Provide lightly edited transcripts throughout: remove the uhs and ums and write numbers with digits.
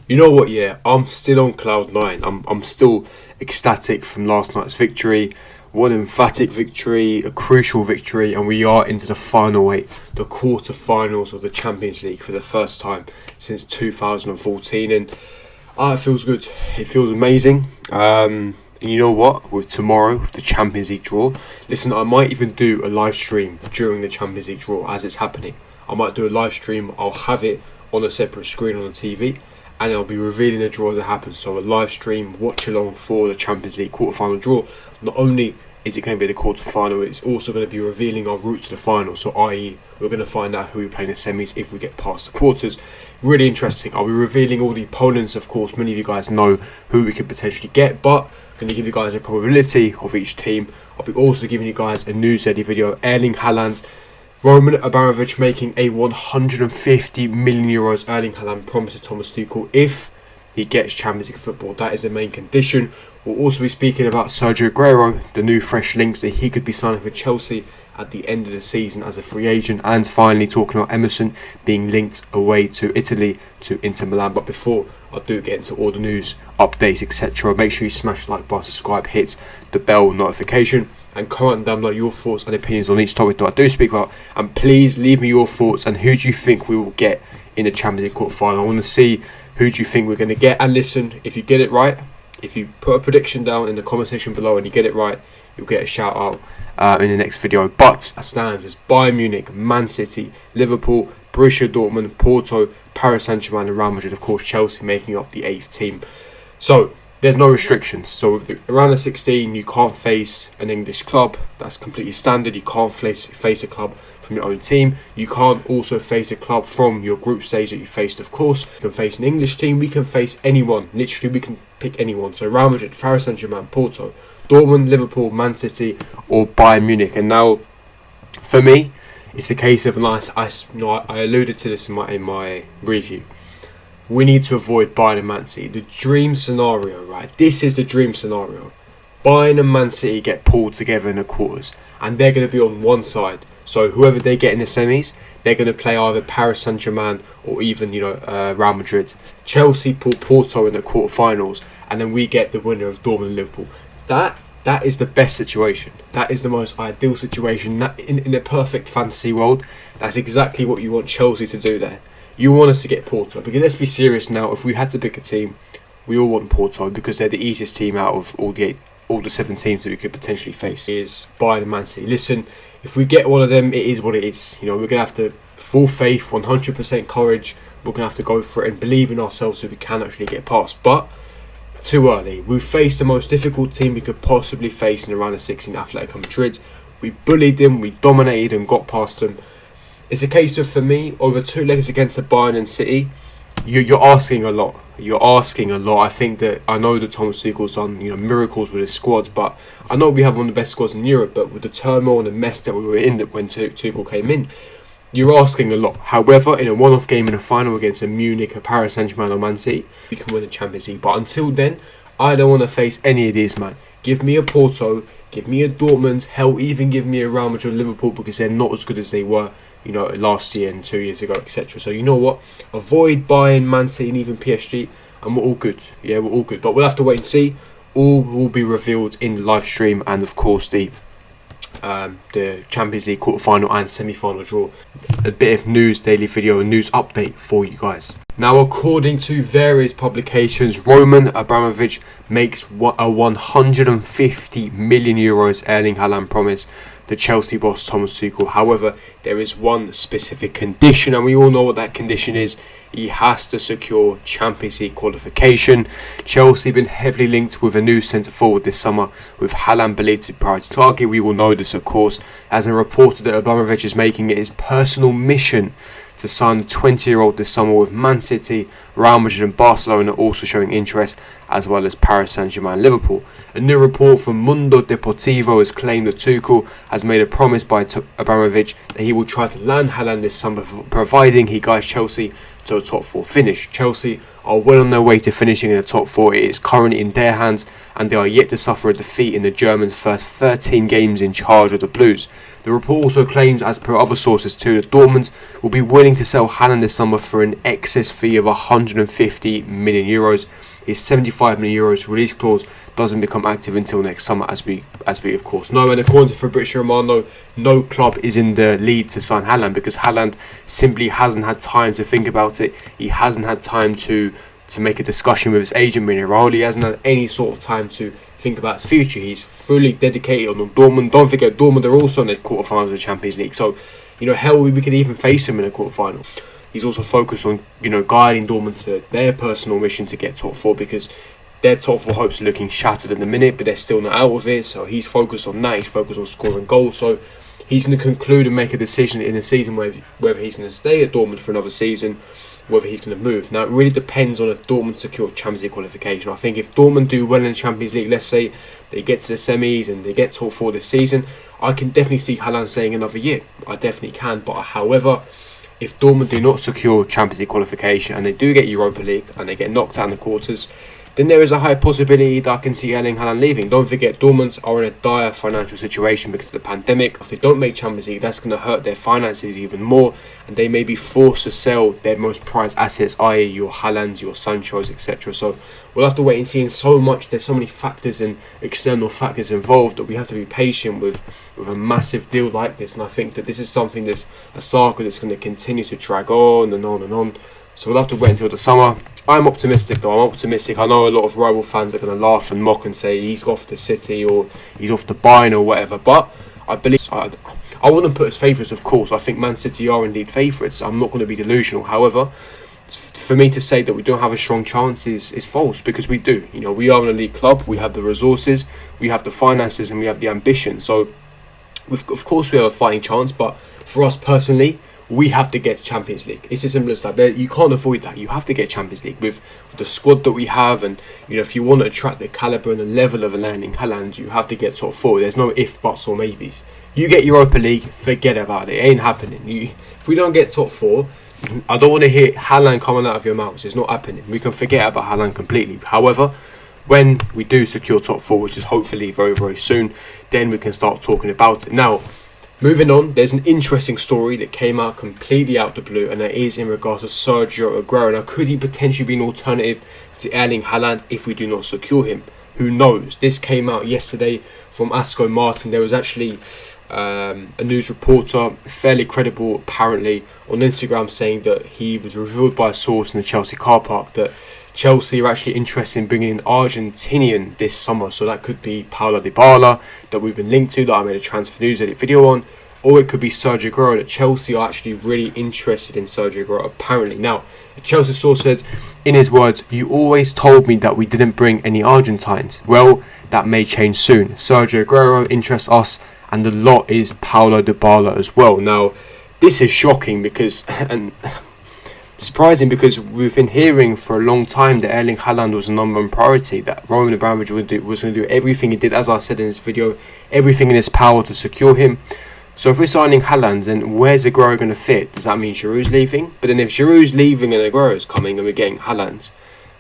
You know what? Yeah, I'm still on cloud nine. I'm still ecstatic from last night's victory. What an emphatic victory, a crucial victory, and we are into the final eight, the quarter-finals of the Champions League for the first time since 2014, and it feels good. It feels amazing. And you know what? With tomorrow, with the Champions League draw, listen, I might even do a live stream during the Champions League draw as it's happening. I might do a live stream. I'll have it on a separate screen on the TV, and I'll be revealing the draw as it happens. So a live stream, watch along for the Champions League quarter-final draw. Not only is it going to be the quarter-final, it's also going to be revealing our route to the final. So i.e., we're going to find out who we play in the semis if we get past the quarters. Really interesting. I'll be revealing all the opponents, of course. Many of you guys know who we could potentially get, but I'm going to give you guys a probability of each team. I'll be also giving you guys a news edit video. Erling Haaland, Roman Abramovich making a 150 million euros Erling Haaland promise to Thomas Tuchel if he gets Champions League football. That is the main condition. We'll also be speaking about Sergio Aguero, the new fresh links that he could be signing for Chelsea at the end of the season as a free agent, and finally talking about Emerson being linked away to Italy to Inter Milan. But before I do get into all the news, updates, etc., make sure you smash the like button, subscribe, hit the bell notification, and comment down below your thoughts and opinions on each topic that I do speak about. And please leave me your thoughts and who do you think we will get in the Champions League quarter-final. I want to see who do you think we're going to get. And listen, if you get it right, if you put a prediction down in the comment section below and you get it right, you'll get a shout out in the next video. But as stands is Bayern Munich, Man City, Liverpool, Borussia Dortmund, Porto, Paris Saint-Germain and Real Madrid, of course Chelsea making up the 8th team. So there's no restrictions. So with around the 16, you can't face an English club. That's completely standard. You can't face a club from your own team. You can't also face a club from your group stage that you faced, of course. You can face an English team. We can face anyone. Literally, we can pick anyone. So Real Madrid, Paris Saint-Germain, Porto, Dortmund, Liverpool, Man City or Bayern Munich. And now, for me, it's a case of, I alluded to this in my review. We need to avoid Bayern and Man City. The dream scenario, right? This is the dream scenario. Bayern and Man City get pulled together in the quarters, and they're going to be on one side. So whoever they get in the semis, they're going to play either Paris Saint-Germain or even, Real Madrid. Chelsea pull Porto in the quarterfinals, and then we get the winner of Dortmund and Liverpool. That is the best situation. That is the most ideal situation. In a perfect fantasy world, that's exactly what you want Chelsea to do there. You want us to get Porto, because let's be serious now. If we had to pick a team, we all want Porto because they're the easiest team out of all the 7 teams that we could potentially face. Is Bayern and Man City. Listen, if we get one of them, it is what it is. We're gonna have to full faith, 100% courage. We're gonna have to go for it and believe in ourselves so we can actually get past. But too early. We faced the most difficult team we could possibly face in the round of 16, Atletico Madrid. We bullied them, we dominated and got past them. It's a case of, for me, over 2 legs against Bayern and City, you're asking a lot. You're asking a lot. I know that Thomas Tuchel's done miracles with his squad, but I know we have one of the best squads in Europe. But with the turmoil and the mess that we were in when Tuchel came in, you're asking a lot. However, in a one-off game in a final against a Munich, a Paris Saint-Germain or Man City, we can win the Champions League. But until then, I don't want to face any of these, man. Give me a Porto, give me a Dortmund, hell, even give me a Real Madrid or Liverpool, because they're not as good as they were last year and 2 years ago, etc. So you know what? Avoid Bayern, Man City and even PSG, and we're all good. Yeah, we're all good. But we'll have to wait and see. All will be revealed in the live stream, and of course the Champions League quarter-final and semi-final draw. A bit of news, daily video, and news update for you guys. Now, according to various publications, Roman Abramovich makes a 150 million euros Erling Haaland promise to Chelsea boss Thomas Tuchel. However, there is one specific condition, and we all know what that condition is. He has to secure Champions League qualification. Chelsea have been heavily linked with a new centre-forward this summer, with Haaland believed to be priority target. We all know this, of course, as been reported that Abramovich is making it his personal mission to sign the 20-year-old this summer, with Man City, Real Madrid and Barcelona also showing interest, as well as Paris Saint-Germain and Liverpool. A new report from Mundo Deportivo has claimed that Tuchel has made a promise by Abramovich that he will try to land Haaland this summer, providing he guides Chelsea to a top 4 finish. Chelsea are well on their way to finishing in the top 4. It is currently in their hands, and they are yet to suffer a defeat in the Germans' first 13 games in charge of the Blues. The report also claims, as per other sources too, that Dortmund will be willing to sell Haaland this summer for an excess fee of €150 million. His €75 million release clause doesn't become active until next summer, as we of course know. And according to Fabrizio Romano, no club is in the lead to sign Haaland because Haaland simply hasn't had time to think about it. He hasn't had time to make a discussion with his agent, Raul. He hasn't had any sort of time to think about his future. He's fully dedicated on Dortmund. Don't forget, Dortmund are also in the quarterfinals of the Champions League. So, hell, we could even face him in a quarterfinal. He's also focused on, guiding Dortmund to their personal mission to get top 4 because their top 4 hopes are looking shattered at the minute, but they're still not out of it. So he's focused on that. He's focused on scoring goals. So he's going to conclude and make a decision in the season whether he's going to stay at Dortmund for another season, whether he's going to move. Now, it really depends on if Dortmund secure Champions League qualification. I think if Dortmund do well in the Champions League, let's say they get to the semis and they get top 4 this season, I can definitely see Haaland staying another year. I definitely can. But however, if Dortmund do not secure Champions League qualification and they do get Europa League and they get knocked out in the quarters, then there is a high possibility that I can see Erling Haaland leaving. Don't forget, Dortmund are in a dire financial situation because of the pandemic. If they don't make Champions League, that's going to hurt their finances even more, and they may be forced to sell their most prized assets, i.e. your Haalands, your Sanchos, etc. So we'll have to wait and see. And there's so many factors and external factors involved that we have to be patient with a massive deal like this. And I think that this is something that's a saga that's going to continue to drag on and on and on. So we'll have to wait until the summer. I'm optimistic though. I'm optimistic. I know a lot of rival fans are going to laugh and mock and say he's off to City or he's off to Bayern or whatever. But I believe I wouldn't put as favourites, of course. I think Man City are indeed favourites. I'm not going to be delusional. However, for me to say that we don't have a strong chance is false, because we do. We are an elite club. We have the resources, we have the finances, and we have the ambition. So, of course, we have a fighting chance. But for us personally, we have to get Champions League. It's as simple as that. You can't avoid that. You have to get Champions League with the squad that we have, and if you want to attract the calibre and the level of Erling Haaland, you have to get top 4. There's no if, buts, or maybes. You get Europa League, forget about it. It ain't happening. If we don't get top 4, I don't want to hear Haaland coming out of your mouths. It's not happening. We can forget about Haaland completely. However, when we do secure top 4, which is hopefully very, very soon, then we can start talking about it. Now, moving on, there's an interesting story that came out completely out of the blue, and that is in regards to Sergio Aguero. Now, could he potentially be an alternative to Erling Haaland if we do not secure him? Who knows? This came out yesterday from Aston Martin. There was actually a news reporter, fairly credible apparently, on Instagram saying that he was revealed by a source in the Chelsea car park that Chelsea are actually interested in bringing in an Argentinian this summer. So that could be Paulo Dybala, that we've been linked to, that I made a transfer news edit video on, or it could be Sergio Aguero, that Chelsea are actually really interested in Sergio Aguero apparently. Now, a Chelsea source said, in his words, "You always told me that we didn't bring any Argentines. Well, that may change soon. Sergio Aguero interests us, and the lot is Paulo Dybala as well." Now, this is shocking because, and surprising, because we've been hearing for a long time that Erling Haaland was a number one priority, that Roman Abramovich was going to do everything he did, as I said in this video, everything in his power to secure him. So if we're signing Haaland, then where's Aguero going to fit? Does that mean Giroud's leaving? But then if Giroud's leaving and Aguero's coming and we're getting Haaland,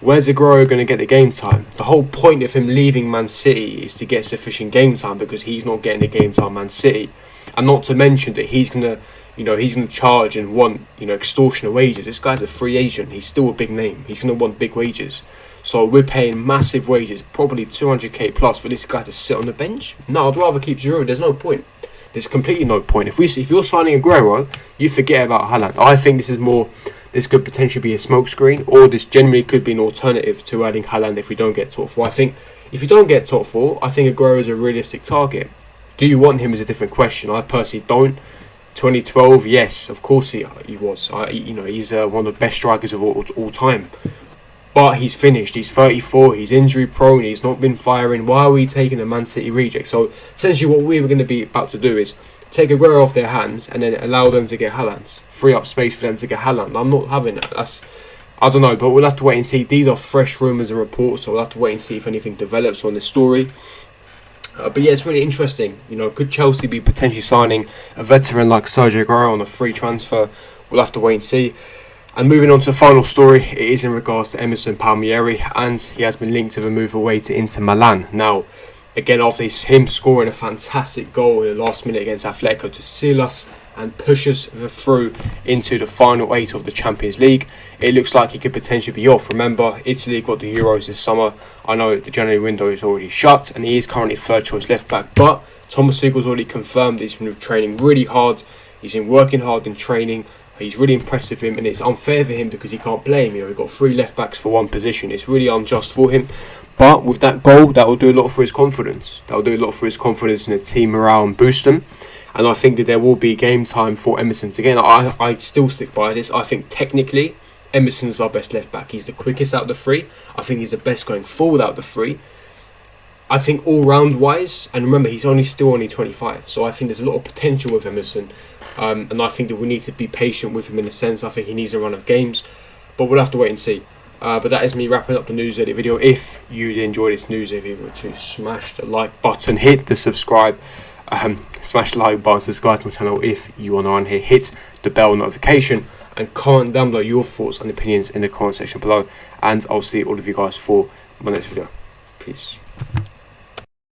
where's Aguero going to get the game time? The whole point of him leaving Man City is to get sufficient game time, because he's not getting the game time Man City. And not to mention that he's going to charge and want, extortionate wages. This guy's a free agent. He's still a big name. He's going to want big wages. So we're paying massive wages, probably 200k plus, for this guy to sit on the bench. No, I'd rather keep Giroud. There's no point. There's completely no point. If you're signing Aguero, you forget about Haaland. I think this could potentially be a smokescreen, or this generally could be an alternative to adding Haaland if we don't get top 4. I think if you don't get top 4, I think Aguero is a realistic target. Do you want him is a different question. I personally don't. 2012, yes, of course he was. He's one of the best strikers of all time. But he's finished. He's 34. He's injury prone. He's not been firing. Why are we taking a Man City reject? So essentially, what we were going to be about to do is take Aguero off their hands and then allow them to get Haaland. Free up space for them to get Haaland. I'm not having that. I don't know, but we'll have to wait and see. These are fresh rumours and reports, so we'll have to wait and see if anything develops on this story. But yeah, it's really interesting. Could Chelsea be potentially signing a veteran like Sergio Aguero on a free transfer? We'll have to wait and see. And moving on to the final story, it is in regards to Emerson Palmieri, and he has been linked to the move away to Inter Milan. Now, again, after him scoring a fantastic goal in the last minute against Atletico to seal us and push us through into the final 8 of the Champions League, it looks like he could potentially be off. Remember, Italy got the Euros this summer. I know the January window is already shut, and he is currently third choice left back, but Thomas Tuchel's already confirmed he's been training really hard. He's been working hard in training. He's really impressed with him, and it's unfair for him because he can't play him. We've got 3 left backs for 1 position. It's really unjust for him. But with that goal, that will do a lot for his confidence. That will do a lot for his confidence in the team morale and boost him. And I think that there will be game time for Emerson. Again, I still stick by this. I think technically, Emerson's our best left back. He's the quickest out of the 3. I think he's the best going forward out of the 3. I think all round wise, and remember, he's still only 25. So I think there's a lot of potential with Emerson. And I think that we need to be patient with him in a sense. I think he needs a run of games. But we'll have to wait and see. But that is me wrapping up the news edit video. If you did enjoy this news edit video, to smash the like button, hit the subscribe, smash the like button, subscribe to my channel if you are on here, hit the bell notification, and comment down below your thoughts and opinions in the comment section below. And I'll see all of you guys for my next video. Peace.